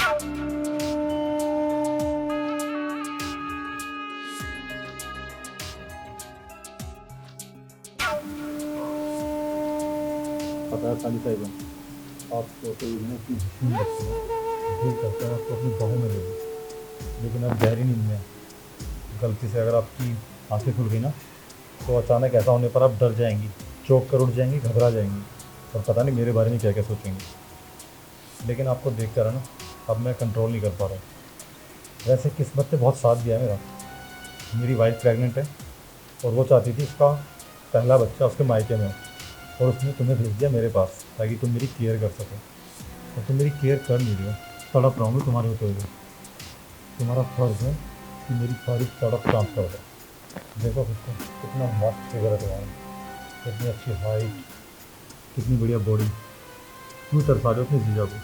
पता है साली साहिबा, आपको तो इन्हें की दुश्मन लगती है। दिल करता है आपको अपनी बाहों में ले लूं, लेकिन अब गहरी नींद में गलती से अगर आपकी आंखें खुल गई ना, तो अचानक ऐसा होने पर आप डर जाएंगी, चौंक कर उठ जाएंगी, घबरा जाएंगी और पता नहीं मेरे बारे में क्या क्या सोचेंगी। लेकिन आपको देख कर ना, अब मैं कंट्रोल नहीं कर पा रहा हूँ। वैसे किस्मत ने बहुत साथ दिया है मेरा। मेरी वाइफ प्रेग्नेंट है और वो चाहती थी उसका पहला बच्चा उसके मायके में हो, और उसने तुम्हें भेज दिया मेरे पास ताकि तुम मेरी केयर कर सको। और तुम मेरी केयर कर नहीं रही हो, तड़प रहा हूँ मैं तुम्हारे होते हुए। तुम्हारा फर्ज है कि मेरी सारी तड़प शांत कर दो। देखो कितना कितना मस्त फिगर है तुम्हारा, कितनी अच्छी हाइट, कितनी बढ़िया बॉडी। क्यों तरसा रहे हो अपने जीजा को?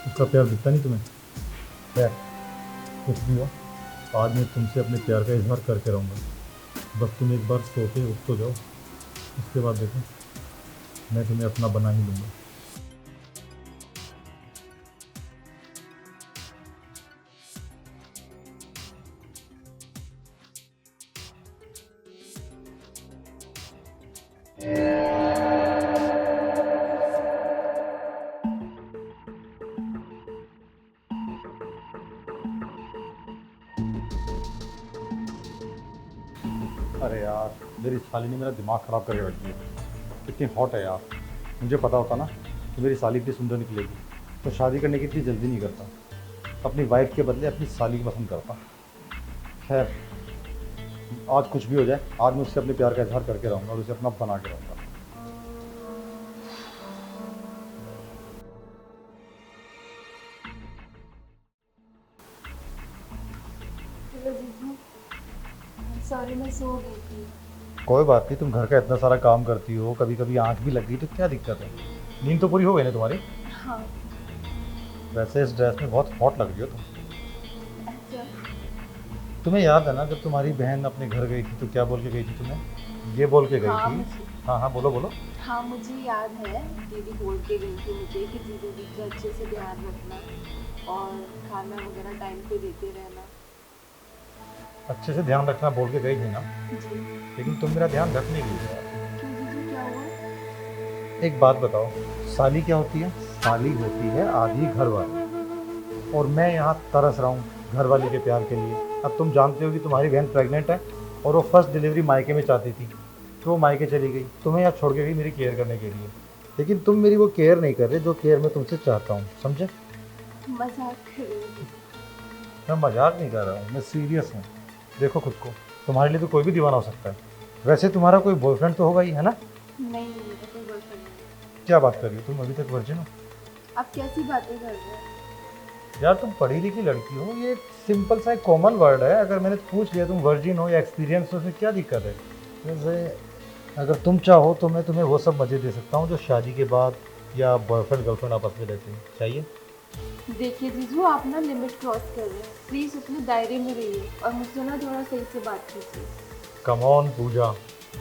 उसका प्यार दिखता नहीं तुम्हें? है कुछ भी हो, आज मैं तुमसे अपने प्यार का इजहार करके रहूँगा। बस तुम एक बार सो के उठ तो जाओ, उसके बाद देखो मैं तुम्हें अपना बना ही लूँगा। अरे यार, मेरी साली ने मेरा दिमाग ख़राब करके रख दिया। कितनी हॉट है यार। मुझे पता होता ना कि मेरी साली इतनी सुंदर निकलेगी तो शादी करने की इतनी जल्दी नहीं करता। अपनी वाइफ के बदले अपनी साली की पसंद करता। खैर, आज कुछ भी हो जाए, आज मैं उससे अपने प्यार का इजहार करके रहूँगा और उसे अपना बना के रहूँगा। हेलो जीजू, सॉरी मैं सो गई थी। कोई बात नहीं, तुम घर का इतना सारा काम करती हो, कभी कभी आँख भी लग गई तो क्या दिक्कत है? नींद तो पूरी हो गई ना तुम्हारी? हाँ। वैसे इस ड्रेस में बहुत हॉट लग रही हो तुम। अच्छा। तुम्हें याद है ना जब तुम्हारी बहन अपने घर गई थी तो क्या बोल के गई थी तुम्हें? ये बोल के गई हाँ थी। मुझे हाँ हाँ, बोलो बोलो। हाँ मुझे याद है, दीदी बोल के गई थी मुझे कि दीदी का अच्छे से ध्यान रखना और खाना वगैरह टाइम पे देते रहना। अच्छे से ध्यान रखना बोल के गई थी ना, जी। लेकिन तुम मेरा ध्यान रख नहीं गई यार। क्यों जीजू, क्या हुआ? एक बात बताओ, साली क्या होती है? साली होती है आधी घर वाली, और मैं यहाँ तरस रहा हूँ घर वाली के प्यार के लिए। अब तुम जानते हो कि तुम्हारी बहन प्रेग्नेंट है और वो फर्स्ट डिलीवरी मायके में चाहती थी, तो वो मायके चली गई, तुम्हें यहाँ छोड़ के गई मेरी केयर करने के लिए। लेकिन तुम मेरी वो केयर नहीं कर रहे जो केयर मैं तुमसे चाहता हूँ, समझे? मजाक कर रही हूँ। मैं मजाक नहीं कर रहा हूँ, मैं सीरियस हूँ। देखो खुद को, तुम्हारे लिए तो कोई भी दीवाना हो सकता है। वैसे तुम्हारा कोई बॉयफ्रेंड तो होगा ही, है ना? नहीं, मेरा कोई बॉयफ्रेंड नहीं। क्या बात कर रही हो तुम, अभी तक वर्जिन हो? आप कैसी बातें कर रहे हो? यार तुम पढ़ी लिखी लड़की हो, ये सिंपल सा एक कॉमन वर्ड है। अगर मैंने पूछ लिया तुम वर्जिन हो या एक्सपीरियंस हो, उसमें क्या दिक्कत है? वैसे अगर तुम चाहो तो मैं तुम्हें वो सब मज़े दे सकता हूँ जो शादी के बाद या बॉयफ्रेंड गर्लफ्रेंड आपस में रहते हैं। चाहिए? देखिए जीजू, आप ना लिमिट क्रॉस कर रहे हैं। प्लीज़ अपने दायरे में रहिए और मुझसे ना थोड़ा सही से बात कीजिए। कम ऑन पूजा,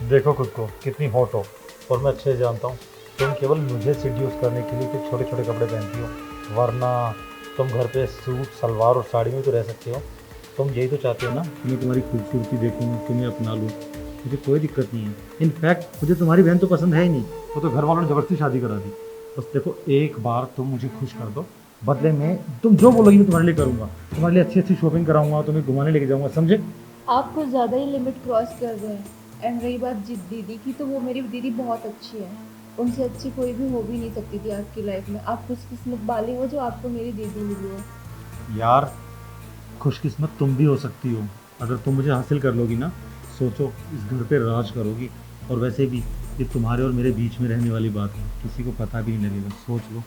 देखो खुद को कितनी हॉट हो, और मैं अच्छे से जानता हूँ तुम केवल मुझे सिड्यूस करने के लिए कुछ छोटे छोटे कपड़े पहनती हो, वरना तुम घर पे सूट सलवार और साड़ी में तो रह सकते हो। तुम यही तो चाहते हो ना कि मैं तुम्हारी खूबसूरती देखूँ, तुम्हें अपना लूँ। मुझे कोई दिक्कत नहीं है। इनफैक्ट मुझे तुम्हारी बहन तो पसंद है ही नहीं, वो तो घर वालों ने ज़बरदस्ती शादी करा दी। बस देखो, एक बार तुम मुझे खुश कर दो, बदले में तुम जो बोलोगी मैं तुम्हारे लिए करूँगा। तुम्हारे लिए अच्छी अच्छी शॉपिंग कराऊंगा, तुम्हें घुमाने लेके जाऊँगा, समझे? आप कुछ ज़्यादा ही लिमिट क्रॉस कर रहे हैं। एंड रही बात दीदी की, तो वो मेरी दीदी बहुत अच्छी है। उनसे अच्छी कोई भी हो भी नहीं सकती थी आपकी लाइफ में। आप खुशकिस्मत वाले हो जो आपको मेरी दीदी मिली है। यार खुशकिस्मत तुम भी हो सकती हो अगर तुम मुझे हासिल कर लोगी ना। सोचो, इस घर पे राज करोगी, और वैसे भी ये तुम्हारे और मेरे बीच में रहने वाली बात है, किसी को पता भी नहीं लगेगा। सोच लो।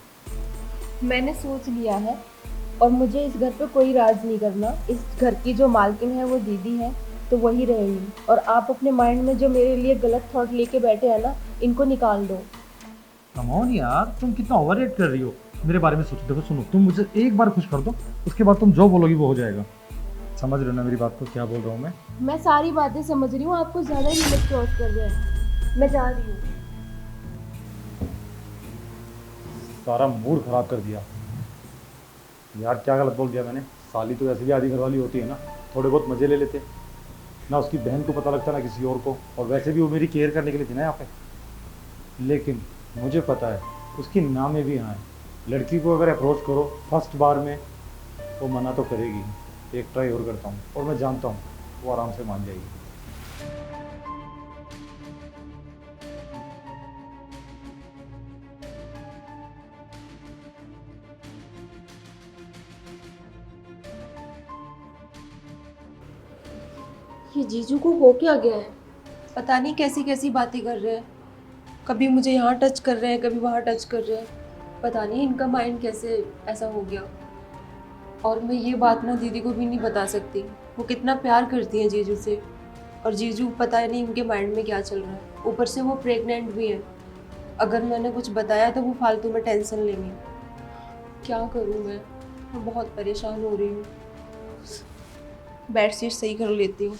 मैंने सोच लिया है और मुझे इस घर पे कोई राज नहीं करना। इस घर की जो मालकिन है वो दीदी है, तो वही रहेगी। और आप अपने माइंड में जो मेरे लिए गलत थॉट लेके बैठे हैं ना, इनको निकाल दो। कम ऑन यार, तुम कितना ओवर रेट कर रही हो। मेरे बारे में सोचो। देखो सुनो, तुम मुझे एक बार खुश कर दो, उसके बाद तुम जो बोलोगी वो हो जाएगा। समझ रहे हो ना मेरी बात को, क्या बोल रहा हूँ मैं? मैं सारी बातें समझ रही हूँ, आपको ज़्यादा ही लिमिट क्रॉस कर रहे हैं। मैं जा रही हूँ। सारा मूड खराब कर दिया। यार क्या गलत बोल दिया मैंने? साली तो ऐसे भी आधी घरवाली होती है ना, थोड़े बहुत मज़े ले लेते। ना उसकी बहन को पता लगता ना किसी और को, और वैसे भी वो मेरी केयर करने के लिए थी ना यहाँ पे। लेकिन मुझे पता है उसकी नाम में भी यहाँ है। लड़की को अगर अप्रोच करो फर्स्ट बार में, वो मना तो करेगी। एक ट्राई और करता हूँ, और मैं जानता हूँ वो आराम से मान जाएगी। ये जीजू को हो क्या गया है? पता नहीं कैसी कैसी बातें कर रहे हैं। कभी मुझे यहाँ टच कर रहे हैं, कभी वहाँ टच कर रहे हैं। पता नहीं इनका माइंड कैसे ऐसा हो गया। और मैं ये बात ना दीदी को भी नहीं बता सकती। वो कितना प्यार करती हैं जीजू से, और जीजू पता नहीं उनके माइंड में क्या चल रहा है। ऊपर से वो प्रेग्नेंट भी है। अगर मैंने कुछ बताया तो वो फालतू में टेंशन लेंगी। क्या करूँ मैं बहुत परेशान हो रही हूँ। बेडशीट सही कर लेती हूँ।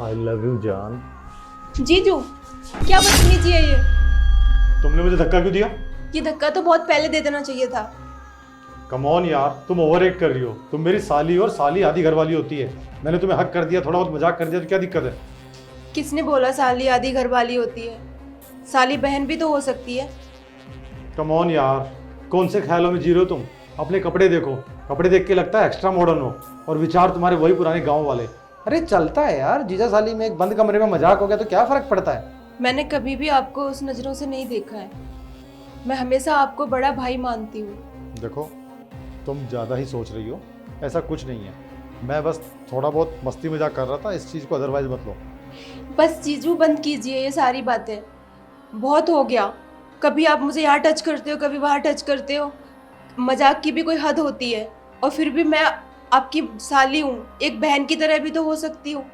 आई लव यू जान। जीजू क्या बदतमीजी है ये? तुमने मुझे धक्का क्यों दिया? ये धक्का तो बहुत पहले दे देना चाहिए था। कम ऑन यार, तुम ओवर एक्ट कर रही हो। तुम मेरी साली, और साली आधी घरवाली होती है। मैंने तुम्हें हक कर दिया, थोड़ा बहुत मजाक कर दिया, तो क्या दिक्कत है? किसने बोला साली आधी घरवाली होती है? साली बहन भी तो हो सकती है। कम ऑन यार, कौन से ख्यालों में जी रहे हो तुम? अपने कपड़े देखो, कपड़े देख के लगता है एक्स्ट्रा मॉडर्न हो, और विचार तुम्हारे वही पुराने गांव वाले। अरे चलता है यार, जीजा साली में एक बंद कमरे में मजाक हो गया तो क्या फर्क पड़ता है? मैंने कभी भी आपको उस नज़रों से नहीं देखा है। मैं हमेशा आपको बड़ा भाई मानती हूँ। देखो, तुम ज़्यादा ही सोच रही हो, ऐसा कुछ नहीं है। मैं बस थोड़ा बहुत मस्ती मजाक कर रहा था, इस चीज़ को अदरवाइज मत लो। बस जीजू बंद कीजिए ये सारी बातें, बहुत हो गया। कभी आप मुझे यहाँ टच करते हो, कभी वहाँ टच करते हो। मजाक की भी कोई हद होती है। और फिर भी मैं आपकी साली हूँ, एक बहन की तरह भी तो हो सकती हूँ।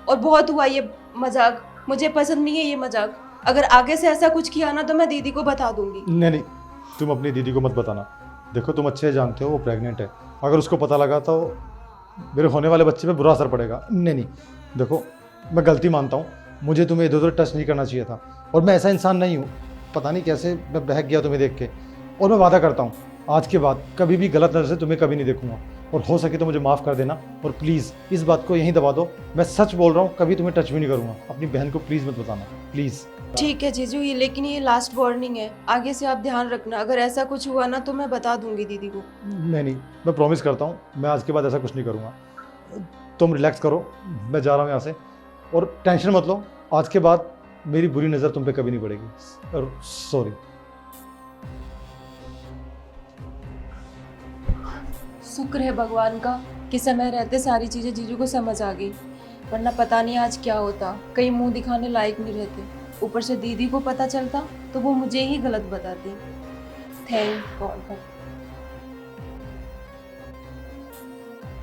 और बहुत हुआ ये मजाक, मुझे पसंद नहीं है ये मजाक। अगर आगे से ऐसा कुछ किया ना तो मैं दीदी को बता दूंगी। नहीं नहीं, तुम अपनी दीदी को मत बताना। देखो, तुम अच्छे जानते हो वो प्रेग्नेंट है। अगर उसको पता लगा तो मेरे होने वाले बच्चे में बुरा असर पड़ेगा। नहीं नहीं, देखो मैं गलती मानता हूँ, मुझे तुम्हें इधर उधर टच नहीं करना चाहिए था, और मैं ऐसा इंसान नहीं हूँ। पता नहीं कैसे मैं बहक गया तुम्हें देख के। और मैं वादा करता हूँ आज के बाद कभी भी गलत नज़र से तुम्हें कभी नहीं देखूंगा, और हो सके तो मुझे माफ़ कर देना। और प्लीज़ इस बात को यहीं दबा दो, मैं सच बोल रहा हूँ, कभी तुम्हें टच भी नहीं करूँगा। अपनी बहन को प्लीज़ मत बताना, प्लीज़। ठीक है जीजू, ये लेकिन ये लास्ट वार्निंग है। आगे से आप ध्यान रखना, अगर ऐसा कुछ हुआ ना तो मैं बता दूंगी दीदी को। नहीं नहीं, मैं प्रॉमिस करता हूँ मैं आज के बाद ऐसा कुछ नहीं करूँगा। तुम रिलैक्स करो, मैं जा रहा हूँ यहाँ से, और टेंशन मत लो। आज के बाद मेरी बुरी नज़र तुम पे कभी नहीं पड़ेगी। सॉरी। शुक्र है भगवान का कि समय रहते सारी चीज़ें जीजू को समझ आ गई, वरना पता नहीं आज क्या होता। कहीं मुंह दिखाने लायक नहीं रहते। ऊपर से दीदी को पता चलता तो वो मुझे ही गलत बताती। Thank God.